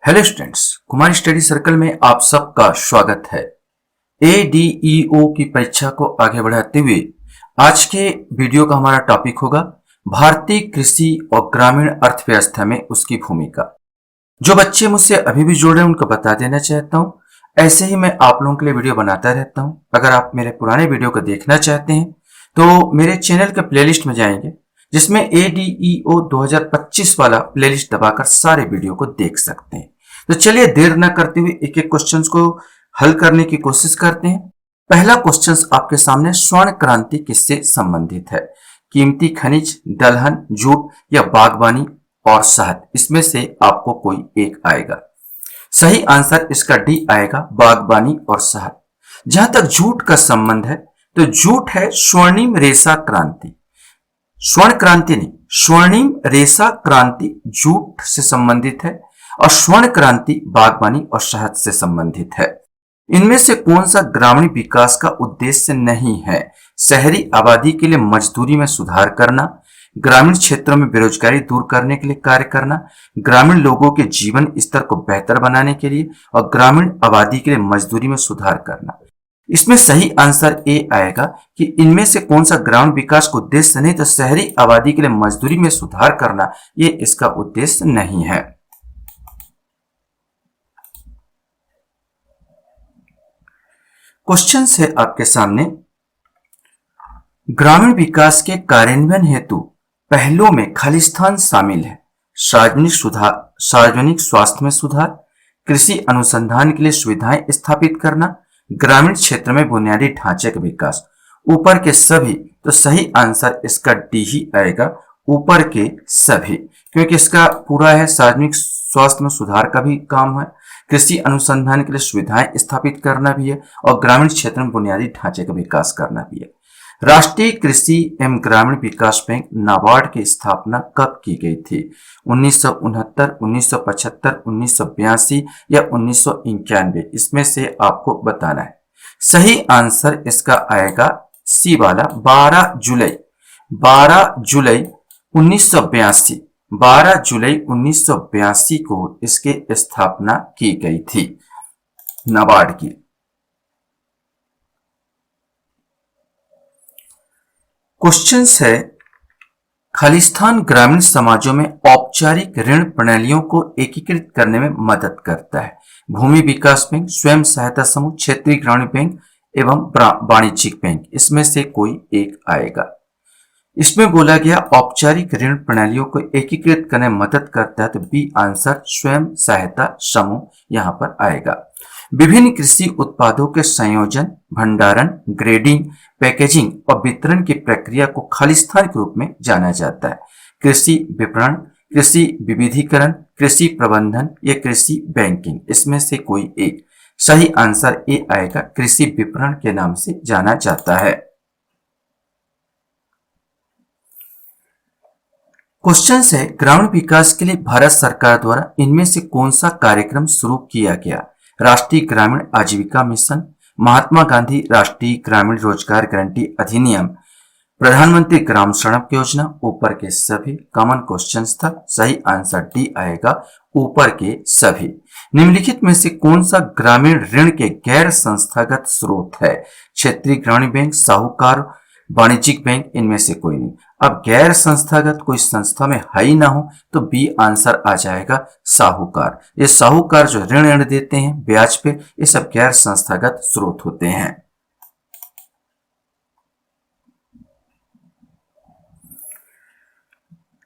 Hello students, Kumar study circle में आप सबका स्वागत है। एडीईओ की परीक्षा को आगे बढ़ाते हुए आज के वीडियो का हमारा टॉपिक होगा भारतीय कृषि और ग्रामीण अर्थव्यवस्था में उसकी भूमिका। जो बच्चे मुझसे अभी भी जुड़ रहे हैं उनको बता देना चाहता हूं, ऐसे ही मैं आप लोगों के लिए वीडियो बनाता रहता हूं। अगर आप मेरे पुराने वीडियो को देखना चाहते हैं तो मेरे चैनल के प्लेलिस्ट में जाएंगे, जिसमें एडीईओ 2025 वाला प्लेलिस्ट दबाकर सारे वीडियो को देख सकते हैं। तो चलिए देर न करते हुए एक एक क्वेश्चन को हल करने की कोशिश करते हैं। पहला क्वेश्चन आपके सामने, स्वर्ण क्रांति किससे संबंधित है? कीमती खनिज, दलहन, जूट या बागवानी और शहद, इसमें से आपको कोई एक आएगा। सही आंसर इसका डी आएगा, बागवानी और शहद। जहां तक जूट का संबंध है तो जूट है स्वर्णिम रेशा क्रांति। स्वर्ण क्रांति नहीं, स्वर्णिम रेशा क्रांति जूट से संबंधित है और स्वर्ण क्रांति बागवानी और शहद से संबंधित है। इनमें से कौन सा ग्रामीण विकास का उद्देश्य नहीं है? शहरी आबादी के लिए मजदूरी में सुधार करना, ग्रामीण क्षेत्रों में बेरोजगारी दूर करने के लिए कार्य करना, ग्रामीण लोगों के जीवन स्तर को बेहतर बनाने के लिए और ग्रामीण आबादी के लिए मजदूरी में सुधार करना। इसमें सही आंसर ए आएगा कि इनमें से कौन सा ग्रामीण विकास का उद्देश्य नहीं, तो शहरी आबादी के लिए मजदूरी में सुधार करना ये इसका उद्देश्य नहीं है। क्वेश्चन है आपके सामने, ग्रामीण विकास के कार्यान्वयन हेतु पहलों में खालिस्तान शामिल है। सार्वजनिक स्वास्थ्य में सुधार, कृषि अनुसंधान के लिए सुविधाएं स्थापित करना, ग्रामीण क्षेत्र में बुनियादी ढांचे का विकास। ऊपर के सभी, तो सही आंसर इसका डी ही आएगा, ऊपर के सभी, क्योंकि इसका पूरा है सार्वजनिक स्वास्थ्य में सुधार का भी काम है, कृषि अनुसंधान के लिए सुविधाएं स्थापित करना भी है और ग्रामीण क्षेत्र में बुनियादी ढांचे का विकास करना भी है। राष्ट्रीय कृषि एवं ग्रामीण विकास बैंक नाबार्ड की स्थापना कब की गई थी? 1969, 1975, 1982 या 1991? इसमें से आपको बताना है। सही आंसर इसका आएगा सी वाला, 12 जुलाई 1982। 12 जुलाई 1982 को इसकी स्थापना की गई थी, नाबार्ड की। क्वेश्चन है, खालिस्तान ग्रामीण समाजों में औपचारिक ऋण प्रणालियों को एकीकृत करने में मदद करता है। भूमि विकास बैंक, स्वयं सहायता समूह, क्षेत्रीय ग्रामीण बैंक एवं वाणिज्यिक बैंक, इसमें से कोई एक आएगा। इसमें बोला गया औपचारिक ऋण प्रणालियों को एकीकृत करने में मदद करता है, तो बी आंसर स्वयं सहायता समूह यहां पर आएगा। विभिन्न कृषि उत्पादों के संयोजन, भंडारण, ग्रेडिंग, पैकेजिंग और वितरण की प्रक्रिया को खालिस्तान के रूप में जाना जाता है। कृषि विपणन, कृषि विविधीकरण, कृषि प्रबंधन या कृषि बैंकिंग, इसमें से कोई एक। सही आंसर ए आएगा, कृषि विपणन के नाम से जाना जाता है। क्वेश्चन है, ग्रामीण विकास के लिए भारत सरकार द्वारा इनमें से कौन सा कार्यक्रम शुरू किया गया? राष्ट्रीय ग्रामीण आजीविका मिशन, महात्मा गांधी राष्ट्रीय ग्रामीण रोजगार गारंटी अधिनियम, प्रधानमंत्री ग्राम सड़क योजना। ऊपर के सभी कॉमन क्वेश्चंस था, सही आंसर डी आएगा, ऊपर के सभी। निम्नलिखित में से कौन सा ग्रामीण ऋण के गैर संस्थागत स्रोत है? क्षेत्रीय ग्रामीण बैंक, साहूकार, वाणिज्यिक बैंक, इनमें से कोई नहीं। अब गैर संस्थागत कोई संस्था में है ही ना हो तो बी आंसर आ जाएगा, साहूकार। ये साहूकार जो ऋण देते हैं ब्याज पे, ये सब गैर संस्थागत स्रोत होते हैं।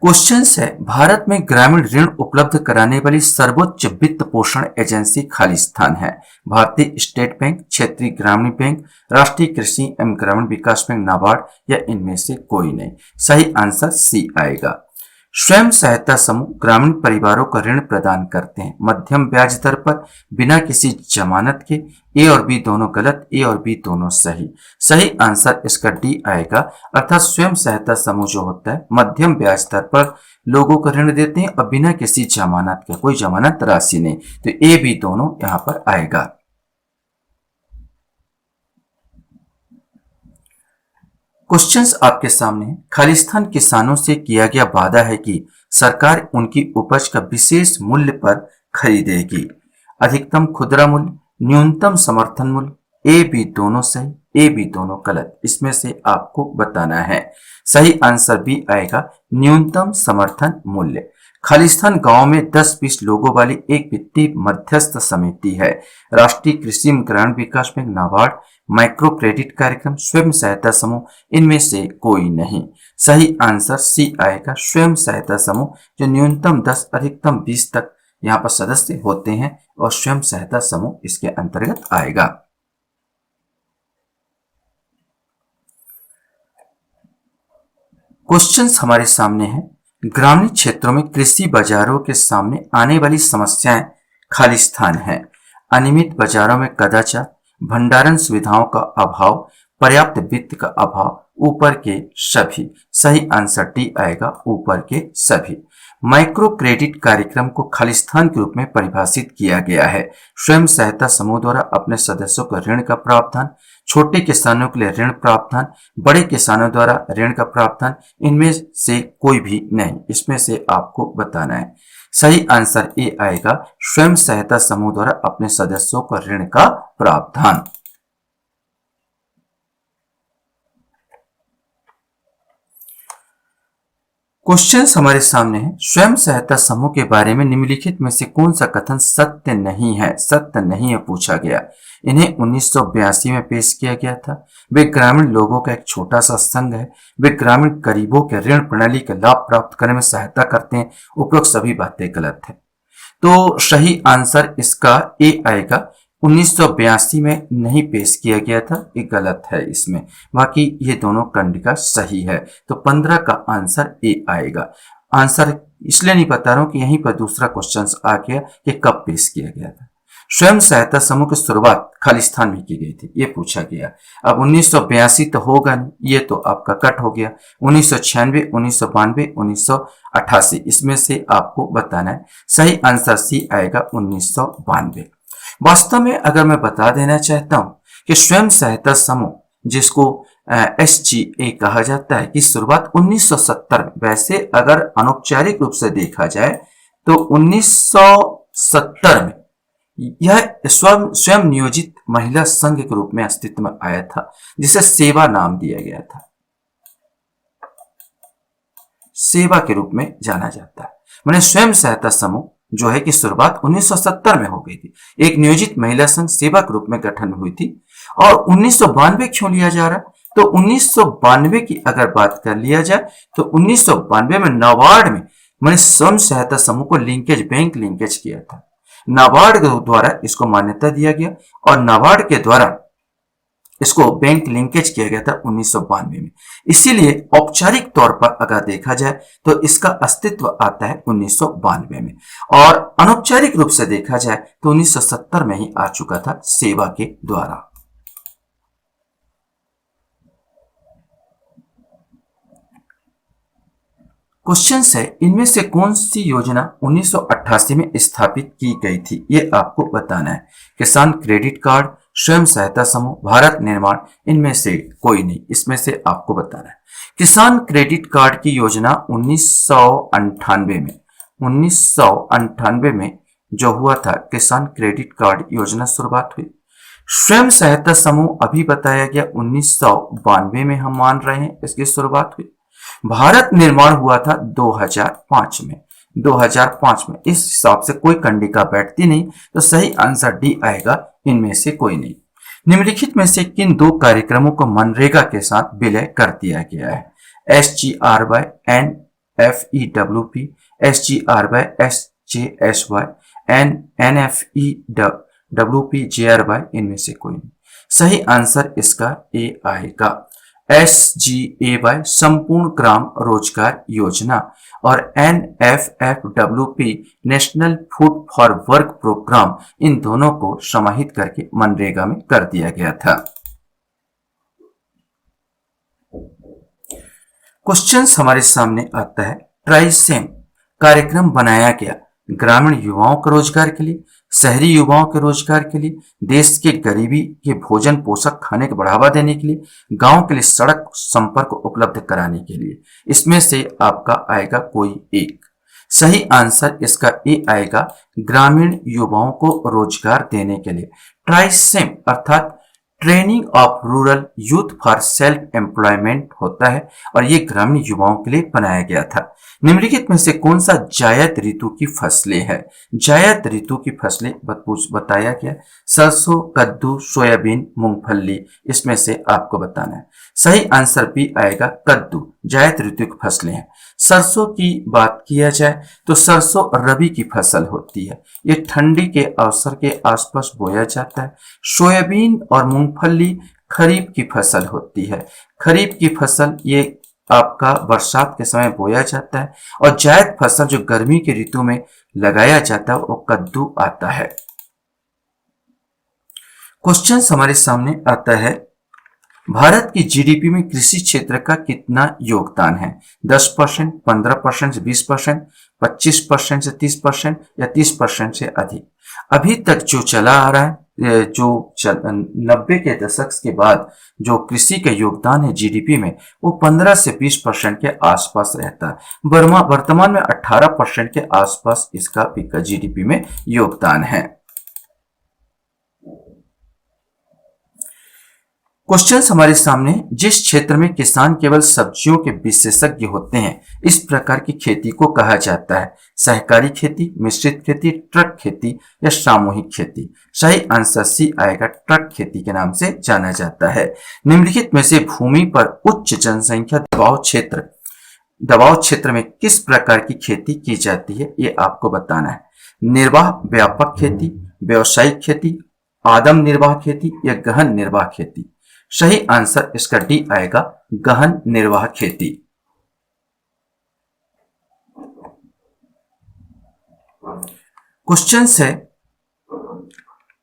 क्वेश्चन है, भारत में ग्रामीण ऋण उपलब्ध कराने वाली सर्वोच्च वित्त पोषण एजेंसी खालिस्तान है। भारतीय स्टेट बैंक, क्षेत्रीय ग्रामीण बैंक, राष्ट्रीय कृषि एवं ग्रामीण विकास बैंक, नाबार्ड या इनमें से कोई नहीं। सही आंसर सी आएगा। स्वयं सहायता समूह ग्रामीण परिवारों को ऋण प्रदान करते हैं मध्यम ब्याज दर पर, बिना किसी जमानत के। ए और बी दोनों गलत, ए और बी दोनों सही। सही आंसर इसका डी आएगा, अर्थात स्वयं सहायता समूह जो होता है मध्यम ब्याज दर पर लोगों को ऋण देते हैं और बिना किसी जमानत के, कोई जमानत राशि नहीं। तो ए बी दोनों यहां पर आएगा। क्वेश्चंस आपके सामने, खालिस्तान किसानों से किया गया वादा है कि सरकार उनकी उपज का विशेष मूल्य पर खरीदेगी। अधिकतम खुदरा मूल्य, न्यूनतम समर्थन मूल्य, ए बी दोनों सही, ए बी दोनों गलत। इसमें से आपको बताना है। सही आंसर बी आएगा, न्यूनतम समर्थन मूल्य। खालिस्तान गांव में 10-20 लोगों वाली एक वित्तीय मध्यस्थ समिति है। राष्ट्रीय कृषि ग्रामीण विकास बैंक, नाबार्ड, माइक्रो क्रेडिट कार्यक्रम, स्वयं सहायता समूह, इनमें से कोई नहीं। सही आंसर सी आएगा, स्वयं सहायता समूह, जो न्यूनतम 10 अधिकतम 20 तक यहाँ पर सदस्य होते हैं और स्वयं सहायता समूह इसके अंतर्गत आएगा। क्वेश्चंस हमारे सामने हैं। ग्रामीण क्षेत्रों में कृषि बाजारों के सामने आने वाली समस्याएं खालिस्तान है। अनियमित बाजारों में कदाचार, भंडारण सुविधाओं का अभाव, पर्याप्त वित्त का अभाव, ऊपर के सभी। सही आंसर डी आएगा, ऊपर के सभी। माइक्रो क्रेडिट कार्यक्रम को खालिस्तान के रूप में परिभाषित किया गया है। स्वयं सहायता समूह द्वारा अपने सदस्यों को ऋण का प्रावधान, छोटे किसानों के लिए ऋण प्रावधान, बड़े किसानों द्वारा ऋण का प्रावधान, इनमें से कोई भी नहीं। इसमें से आपको बताना है। सही आंसर ए आएगा, स्वयं सहायता समूह द्वारा अपने सदस्यों को ऋण का प्रावधान। क्वेश्चंस हमारे सामने है। स्वयं सहायता समूह के बारे में निम्नलिखित में से कौन सा कथन सत्य नहीं है? सत्य नहीं है पूछा गया। इन्हें 1982 में पेश किया गया था। वे ग्रामीण लोगों का एक छोटा सा संघ है। वे ग्रामीण गरीबों के ऋण प्रणाली का लाभ प्राप्त करने में सहायता करते हैं। उपरोक्त सभी बातें गलत है। तो सही आंसर इसका ए आएगा। 1982 में नहीं पेश किया गया था, ये गलत है इसमें। बाकी ये दोनों कंडिका सही है। तो 15 का आंसर ए आएगा। आंसर इसलिए नहीं बता रहा हूं कि यहीं पर दूसरा क्वेश्चन आ गया कि कब पेश किया गया था। स्वयं सहायता समूह की शुरुआत खालिस्तान में की गई थी, ये पूछा गया। अब 1982 तो होगा नहीं, ये तो आपका कट हो गया। 1996, 1992, 1988, इसमें से आपको बताना है। सही आंसर सी आएगा, 1992। वास्तव में अगर मैं बता देना चाहता हूं कि स्वयं सहायता समूह, जिसको SGA कहा जाता है, की शुरुआत 1970 में, वैसे अगर अनौपचारिक रूप से देखा जाए तो 1970 में यह स्वयं नियोजित महिला संघ के रूप में अस्तित्व में आया था, जिसे सेवा नाम दिया गया था। सेवा के रूप में जाना जाता है। मैंने स्वयं सहायता समूह जो है कि शुरुआत 1970 में हो गई थी। एक नियोजित महिला संघ सेवा के रूप में गठन हुई थी। और 1992 क्यों लिया जा रहा है? तो 1992 की अगर बात कर लिया जाए तो 1992 में नाबार्ड में मैंने स्वयं सहायता समूह को लिंकेज, बैंक लिंकेज किया था। नाबार्ड द्वारा इसको मान्यता दिया गया और नाबार्ड के द्वारा इसको बैंक लिंकेज किया गया था 1992 में। इसीलिए औपचारिक तौर पर अगर देखा जाए तो इसका अस्तित्व आता है 1992 में, और अनौपचारिक रूप से देखा जाए तो 1970 में ही आ चुका था सेवा के द्वारा। क्वेश्चन है, इनमें से कौन सी योजना 1988 में स्थापित की गई थी? ये आपको बताना है। किसान क्रेडिट कार्ड, स्वयं सहायता समूह, भारत निर्माण, इनमें से कोई नहीं। इसमें से आपको बताना है। किसान क्रेडिट कार्ड की योजना 1998 में जो हुआ था, किसान क्रेडिट कार्ड योजना शुरुआत हुई। स्वयं सहायता समूह अभी बताया गया 1992 में हम मान रहे हैं इसकी शुरुआत हुई। भारत निर्माण हुआ था 2005 में। 2005 में इस हिसाब से कोई कंडिका बैठती नहीं, तो सही आंसर डी आएगा, इनमें से कोई नहीं। निम्नलिखित में से किन दो कार्यक्रमों को मनरेगा के साथ विलय कर दिया गया है? SGRY, NFEWP, SGRY, NFEWP, JRY, इनमें से कोई नहीं। सही आंसर इसका ए आएगा। SGAY संपूर्ण ग्राम रोजगार योजना और NFFWP national food for work programme, इन दोनों को समाहित करके मनरेगा में कर दिया गया था। क्वेश्चंस हमारे सामने आता है। ट्राइसेम कार्यक्रम बनाया गया ग्रामीण युवाओं के रोजगार के लिए, शहरी युवाओं के रोजगार के लिए, देश के गरीबी के भोजन पोषक खाने को बढ़ावा देने के लिए, गांव के लिए सड़क संपर्क उपलब्ध कराने के लिए। इसमें से आपका आएगा कोई एक। सही आंसर इसका ए आएगा, ग्रामीण युवाओं को रोजगार देने के लिए। ट्राइसेम अर्थात training of rural youth for self employment होता है और ये ग्रामीण युवाओं के लिए बनाया गया था। निम्नलिखित में से कौन सा जायद ऋतु की फसलें है? जायद ऋतु की फसलें बताया गया, सरसों, कद्दू, सोयाबीन, मूंगफली, इसमें से आपको बताना है। सही आंसर बी आएगा, कद्दू जायद ऋतु की फसलें हैं। सरसों की बात किया जाए तो सरसों रबी की फसल होती है, ये ठंडी के अवसर के आसपास बोया जाता है। सोयाबीन और मूंगफली खरीफ की फसल होती है, खरीफ की फसल ये आपका बरसात के समय बोया जाता है। और जायद फसल जो गर्मी के ऋतु में लगाया जाता है वो कद्दू आता है। क्वेश्चन हमारे सामने आता है, भारत की जीडीपी में कृषि क्षेत्र का कितना योगदान है? 10%, 15%, 20%, 25% से 30% या 30% से अधिक? अभी तक जो चला आ रहा है, जो 90 के दशक के बाद जो कृषि का योगदान है जीडीपी में वो 15 से 20% के आसपास रहता है। वर्तमान में 18% के आसपास इसका जीडीपी में योगदान है। क्वेश्चन हमारे सामने, जिस क्षेत्र में किसान केवल सब्जियों के विशेषज्ञ होते हैं इस प्रकार की खेती को कहा जाता है? सहकारी खेती, मिश्रित खेती, ट्रक खेती या सामूहिक खेती? सही आंसर सी आएगा, ट्रक खेती के नाम से जाना जाता है। निम्नलिखित में से भूमि पर उच्च जनसंख्या दबाव क्षेत्र में किस प्रकार की खेती की जाती है ये आपको बताना है। निर्वाह व्यापक खेती, व्यवसायिक खेती, आदम निर्वाह खेती या गहन निर्वाह खेती? सही आंसर इसका डी आएगा, गहन निर्वाह खेती। क्वेश्चन है,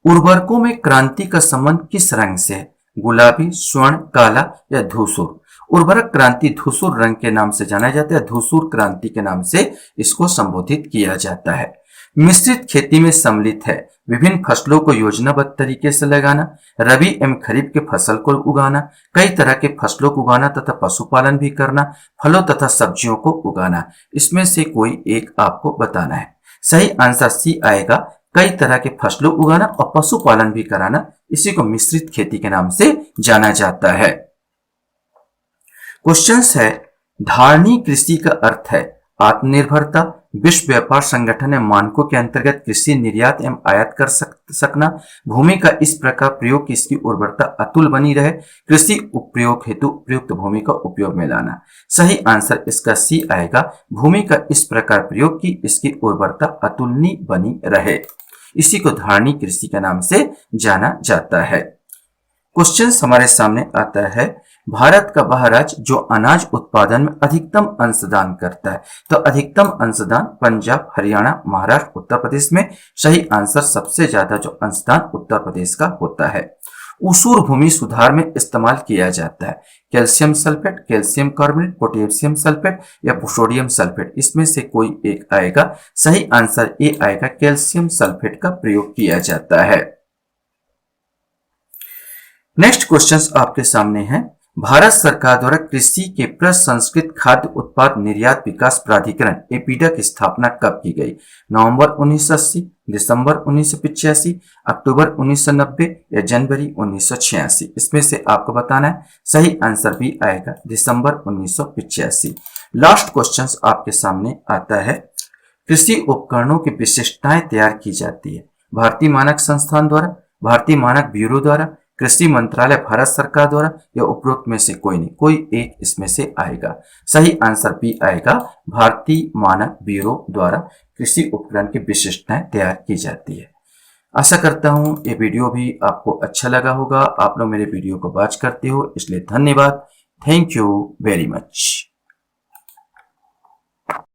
उर्वरकों में क्रांति का संबंध किस रंग से है? गुलाबी, स्वर्ण, काला या धूसर? उर्वरक क्रांति धूसर रंग के नाम से जाना जाता है, धूसर क्रांति के नाम से इसको संबोधित किया जाता है। मिश्रित खेती में सम्मिलित है विभिन्न फसलों को योजनाबद्ध तरीके से लगाना, रबी एवं खरीफ के फसल को उगाना, कई तरह के फसलों को उगाना तथा पशुपालन भी करना, फलों तथा सब्जियों को उगाना। इसमें से कोई एक आपको बताना है। सही आंसर सी आएगा, कई तरह के फसलों उगाना और पशुपालन भी कराना, इसी को मिश्रित खेती के नाम से जाना जाता है। क्वेश्चन है, धारणी कृषि का अर्थ है आत्मनिर्भरता, विश्व व्यापार संगठन एवं मानकों के अंतर्गत कृषि निर्यात एवं आयात कर सकना, भूमि का इस प्रकार प्रयोग कि इसकी उर्वरता अतुल बनी रहे, कृषि उपयोग हेतु उपयुक्त भूमि का उपयोग में लाना। सही आंसर इसका सी आएगा, भूमि का इस प्रकार प्रयोग कि इसकी उर्वरता अतुलनीय बनी रहे, इसी को धारणी कृषि के नाम से जाना जाता है। क्वेश्चन हमारे सामने आता है, भारत का वह राज्य जो अनाज उत्पादन में अधिकतम अंशदान करता है? तो अधिकतम अंशदान पंजाब, हरियाणा, महाराष्ट्र, उत्तर प्रदेश में। सही आंसर सबसे ज्यादा जो अंशदान उत्तर प्रदेश का होता है। ऊसर भूमि सुधार में इस्तेमाल किया जाता है calcium sulphate, calcium carbonate, potassium sulphate या सोडियम सल्फेट? इसमें से कोई एक आएगा। सही आंसर ए आएगा, कैल्शियम सल्फेट का प्रयोग किया जाता है। नेक्स्ट क्वेश्चन आपके सामने है, भारत सरकार द्वारा कृषि के प्रसंस्कृत खाद्य उत्पाद निर्यात विकास प्राधिकरण एपीडा की स्थापना कब की गई? नवंबर 1980, दिसंबर 1985, अक्टूबर 1990 या जनवरी 1986? इसमें से आपको बताना है। सही आंसर भी आएगा, दिसंबर 1985। लास्ट क्वेश्चन आपके सामने आता है, कृषि उपकरणों की विशिष्टताएं तैयार की जाती है भारतीय मानक संस्थान द्वारा, भारतीय मानक ब्यूरो द्वारा, कृषि मंत्रालय भारत सरकार द्वारा या उपरोक्त में से कोई नहीं, कोई एक इसमें से आएगा। सही आंसर बी आएगा, भारतीय मानक ब्यूरो द्वारा कृषि उपकरण की विशिष्टताएं तैयार की जाती है। आशा करता हूं ये वीडियो भी आपको अच्छा लगा होगा। आप लोग मेरे वीडियो को वॉच करते हो इसलिए धन्यवाद। Thank you very much.